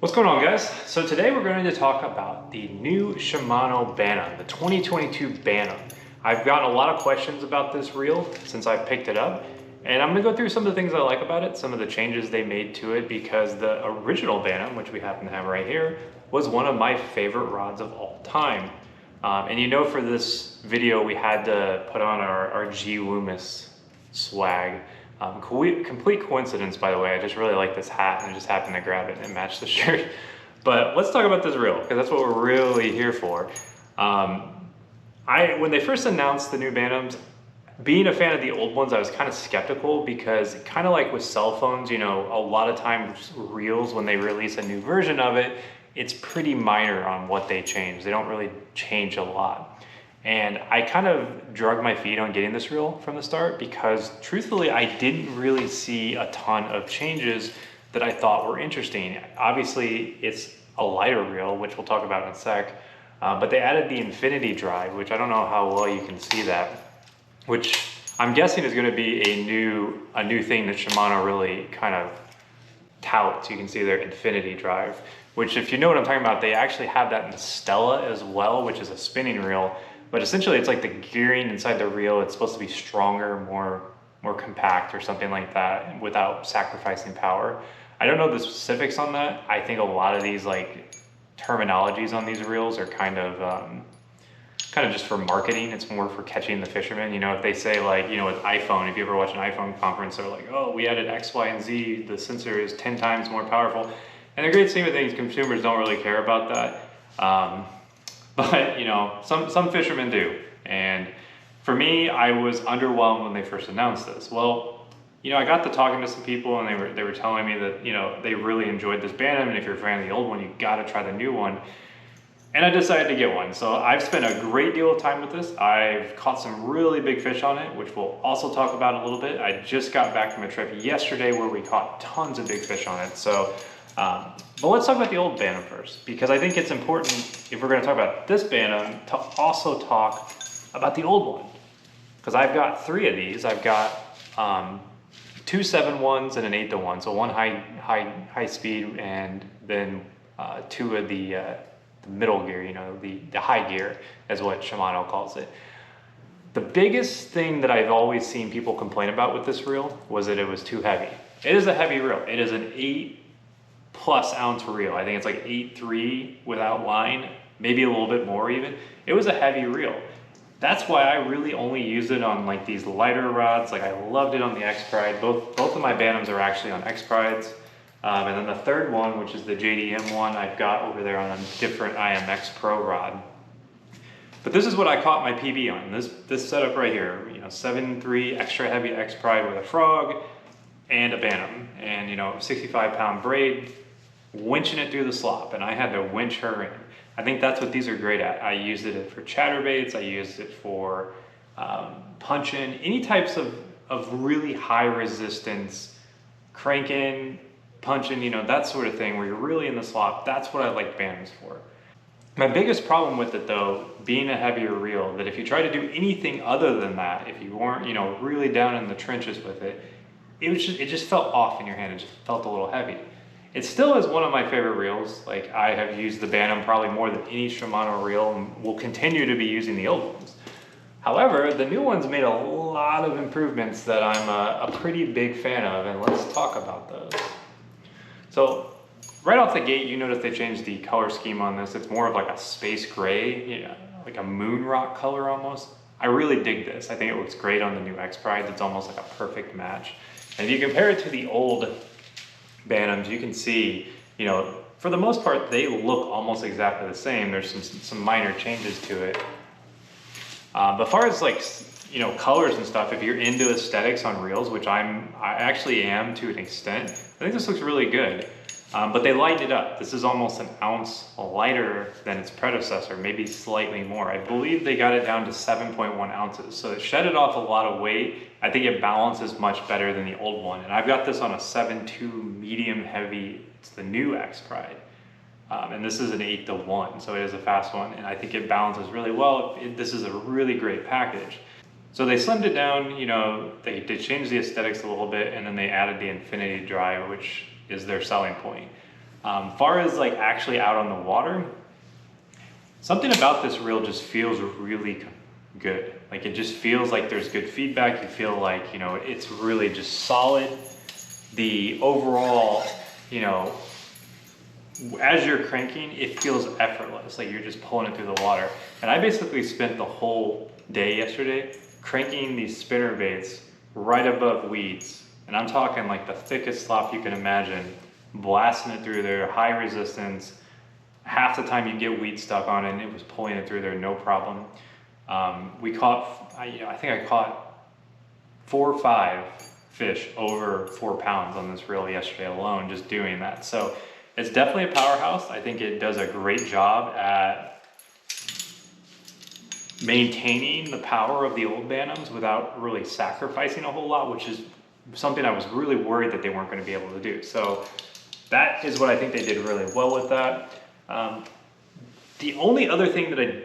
What's going on, guys? So today we're going to talk about the new Shimano Bantam, the 2022 Bantam. I've gotten a lot of questions about this reel since I picked it up, and I'm going to go through some of the things I like about it, some of the changes they made to it, because the original Bantam, which we happen to have right here, was one of my favorite rods of all time. And you know, for this video we had to put on our G Loomis swag. Complete coincidence, by the way. I just really like this hat and I just happened to grab it and it matched the shirt. But let's talk about this reel, because that's what we're really here for. When they first announced the new Bantams, being a fan of the old ones, I was kind of skeptical, because kind of like with cell phones, you know, a lot of times reels, when they release a new version of it, it's pretty minor on what they change. They don't really change a lot. And I kind of drug my feet on getting this reel from the start, because truthfully, I didn't really see a ton of changes that I thought were interesting. Obviously, it's a lighter reel, which we'll talk about in a sec, but they added the infinity drive, which I don't know how well you can see that, which I'm guessing is going to be a new thing that Shimano really kind of touts. You can see their infinity drive, which, if you know what I'm talking about, they actually have that in the Stella as well, which is a spinning reel. But essentially, it's like the gearing inside the reel. It's supposed to be stronger, more compact or something like that, without sacrificing power. I don't know the specifics on that. I think a lot of these like terminologies on these reels are kind of just for marketing. It's more for catching the fishermen. You know, if they say, like, you know, with iPhone, if you ever watch an iPhone conference, they're like, oh, we added X, Y, and Z. The sensor is 10 times more powerful. And the great scheme of things, consumers don't really care about that. But, you know, some fishermen do. And for me, I was underwhelmed when they first announced this. Well, you know, I got to talking to some people, and they were telling me that, you know, they really enjoyed this Bantam, and if you're a fan of the old one, you got to try the new one. And I decided to get one. So I've spent a great deal of time with this. I've caught some really big fish on it, which we'll also talk about a little bit. I just got back from a trip yesterday where we caught tons of big fish on it. So, but let's talk about the old Bantam first, because I think it's important, if we're going to talk about this Bantam, to also talk about the old one. Because I've got 3 of these. I've got 2 7-1s and an 8-1. So one high speed, and then 2 of the middle gear, you know, the high gear is what Shimano calls it. The biggest thing that I've always seen people complain about with this reel was that it was too heavy. It is a heavy reel. It is an 8+ ounce reel. I think it's like 8.3 without line, maybe a little bit more even. It was a heavy reel. That's why I really only used it on like these lighter rods. Like, I loved it on the X Pride. Both of my Bantams are actually on X Prides. And then the third one, which is the JDM one, I've got over there on a different IMX Pro rod. But this is what I caught my PB on. This setup right here, you know, 7.3 extra heavy X Pride with a frog and a Bantam, and, you know, 65-pound braid, winching it through the slop, and I had to winch her in. I think that's what these are great at. I used it for chatterbaits. I used it for punching, any types of really high resistance, cranking, punching, you know, that sort of thing where you're really in the slop. That's what I like Bantams for. My biggest problem with it, though, being a heavier reel, that if you try to do anything other than that, if you weren't, you know, really down in the trenches with it, it just felt off in your hand. It just felt a little heavy. It still is one of my favorite reels. Like, I have used the Bantam probably more than any Shimano reel, and will continue to be using the old ones. However, the new ones made a lot of improvements that I'm a pretty big fan of, and let's talk about those. So, right off the gate, you notice they changed the color scheme on this. It's more of like a space gray, you know, like a moon rock color almost. I really dig this. I think it looks great on the new X Prides. It's almost like a perfect match. And if you compare it to the old Bantams, you can see, you know, for the most part, they look almost exactly the same. There's some minor changes to it. But as far as, like, you know, colors and stuff, if you're into aesthetics on reels, which I actually am to an extent, I think this looks really good. But they lightened it up. This is almost an ounce lighter than its predecessor, maybe slightly more. I believe they got it down to 7.1 ounces. So it shedded off a lot of weight. I think it balances much better than the old one. And I've got this on a 7.2 medium heavy. It's the new X Pride. And this is an 8-1, so it is a fast one. And I think it balances really well. This is a really great package. So they slimmed it down, you know, they changed the aesthetics a little bit, and then they added the infinity drive, which is their selling point. Far as like actually out on the water, something about this reel just feels really good. Like it just feels like there's good feedback. You feel like, you know, it's really just solid. The overall, you know, as you're cranking, it feels effortless. Like you're just pulling it through the water. And I basically spent the whole day yesterday cranking these spinner baits right above weeds. And I'm talking like the thickest slop you can imagine, blasting it through there, high resistance. Half the time you get weed stuck on it, and it was pulling it through there, no problem. We caught, I think I caught 4 or 5 fish over 4 pounds on this reel yesterday alone, just doing that. So it's definitely a powerhouse. I think it does a great job at maintaining the power of the old Bantams without really sacrificing a whole lot, which is something I was really worried that they weren't going to be able to do. So that is what I think they did really well with that. The only other thing that I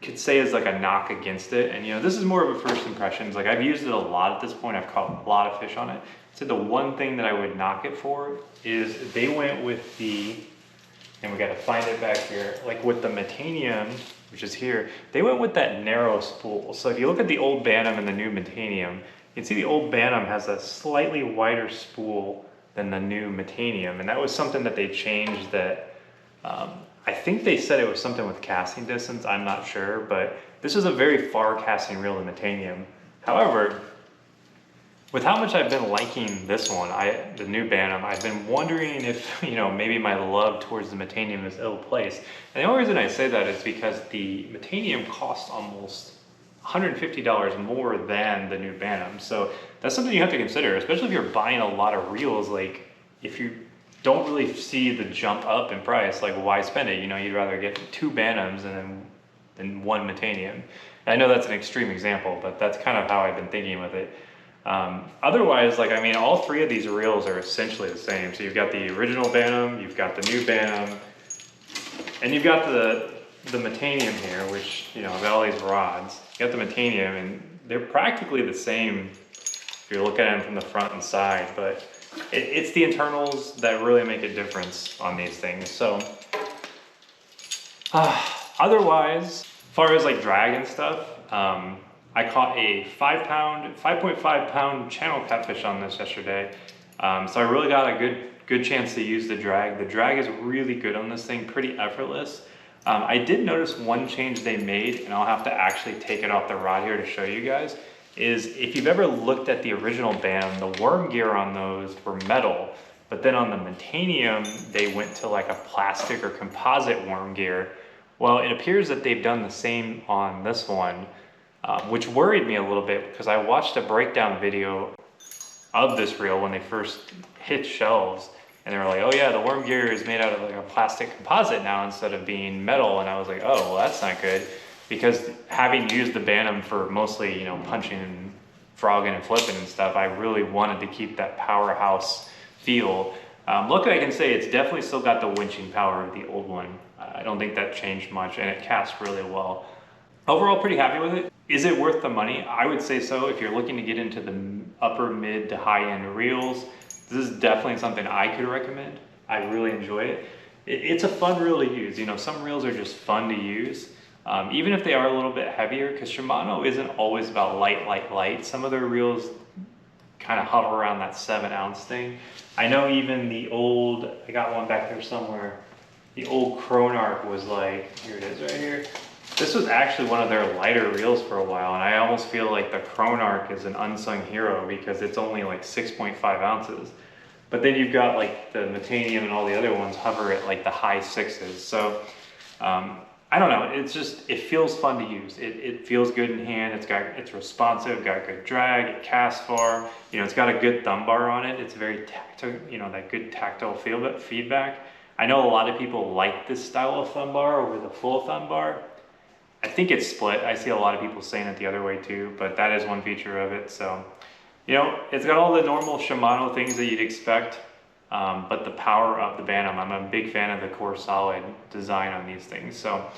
could say is like a knock against it, and you know, this is more of a first impressions. Like I've used it a lot at this point. I've caught a lot of fish on it. So the one thing that I would knock it for is they went with the, and we got to find it back here, like with the Metanium, which is here, they went with that narrow spool. So if you look at the old Bantam and the new Metanium, you can see the old Bantam has a slightly wider spool than the new Metanium, and that was something that they changed that, I think they said it was something with casting distance, I'm not sure, but this is a very far casting reel in Metanium. However, with how much I've been liking this one, the new Bantam, I've been wondering if, you know, maybe my love towards the Metanium is ill-placed. And the only reason I say that is because the Metanium costs almost $150 more than the new Bantam. So that's something you have to consider, especially if you're buying a lot of reels. Like if you don't really see the jump up in price, like why spend it? You know, you'd rather get 2 Bantams than 1 Metanium. And I know that's an extreme example, but that's kind of how I've been thinking with it. Otherwise, like, I mean, all 3 of these reels are essentially the same. So you've got the original Bantam, you've got the new Bantam, and you've got the Metanium here, which, you know, got all these rods. You got the Metanium, and they're practically the same if you're looking at them from the front and side, but it's the internals that really make a difference on these things. So otherwise, as far as like drag and stuff, I caught a 5.5 pound channel catfish on this yesterday. So I really got a good chance to use the drag. The drag is really good on this thing, pretty effortless. I did notice one change they made, and I'll have to actually take it off the rod here to show you guys, is if you've ever looked at the original Bantam, the worm gear on those were metal, but then on the Metanium, they went to like a plastic or composite worm gear. Well, it appears that they've done the same on this one, which worried me a little bit because I watched a breakdown video of this reel when they first hit shelves, and they were like, oh yeah, the worm gear is made out of like a plastic composite now instead of being metal. And I was like, oh, well, that's not good. Because having used the Bantam for mostly, you know, punching and frogging and flipping and stuff, I really wanted to keep that powerhouse feel. Luckily I can say it's definitely still got the winching power of the old one. I don't think that changed much, and it casts really well. Overall, pretty happy with it. Is it worth the money? I would say so. If you're looking to get into the upper mid to high end reels, this is definitely something I could recommend. I really enjoy it. It's a fun reel to use. You know, some reels are just fun to use. Even if they are a little bit heavier, because Shimano isn't always about light. Some of their reels kind of hover around that 7-ounce thing. I know even the old, I got one back there somewhere, the old Chronarch was like, here it is right here. This was actually one of their lighter reels for a while, and I almost feel like the Chronarch is an unsung hero because it's only like 6.5 ounces. But then you've got like the Metanium and all the other ones hover at like the high 6s. So I don't know, it's just, it feels fun to use. It feels good in hand, it's responsive, got good drag, it casts far, you know, it's got a good thumb bar on it, it's very tactile, you know, that good tactile feedback. I know a lot of people like this style of thumb bar over the full thumb bar. I think it's split. I see a lot of people saying it the other way too, but that is one feature of it. So, you know, it's got all the normal Shimano things that you'd expect, but the power of the Bantam, I'm a big fan of the core solid design on these things. So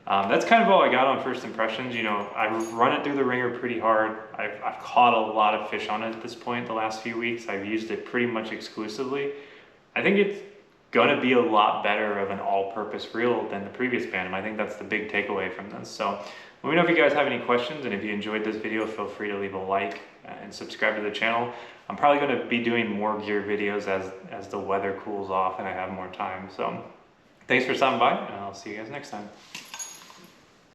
that's kind of all I got on first impressions. You know, I've run it through the ringer pretty hard. I've caught a lot of fish on it at this point the last few weeks. I've used it pretty much exclusively. I think it's gonna be a lot better of an all-purpose reel than the previous Bantam. I think that's the big takeaway from this. So let me know if you guys have any questions, and if you enjoyed this video, feel free to leave a like and subscribe to the channel. I'm probably gonna be doing more gear videos as the weather cools off and I have more time. So thanks for stopping by, and I'll see you guys next time.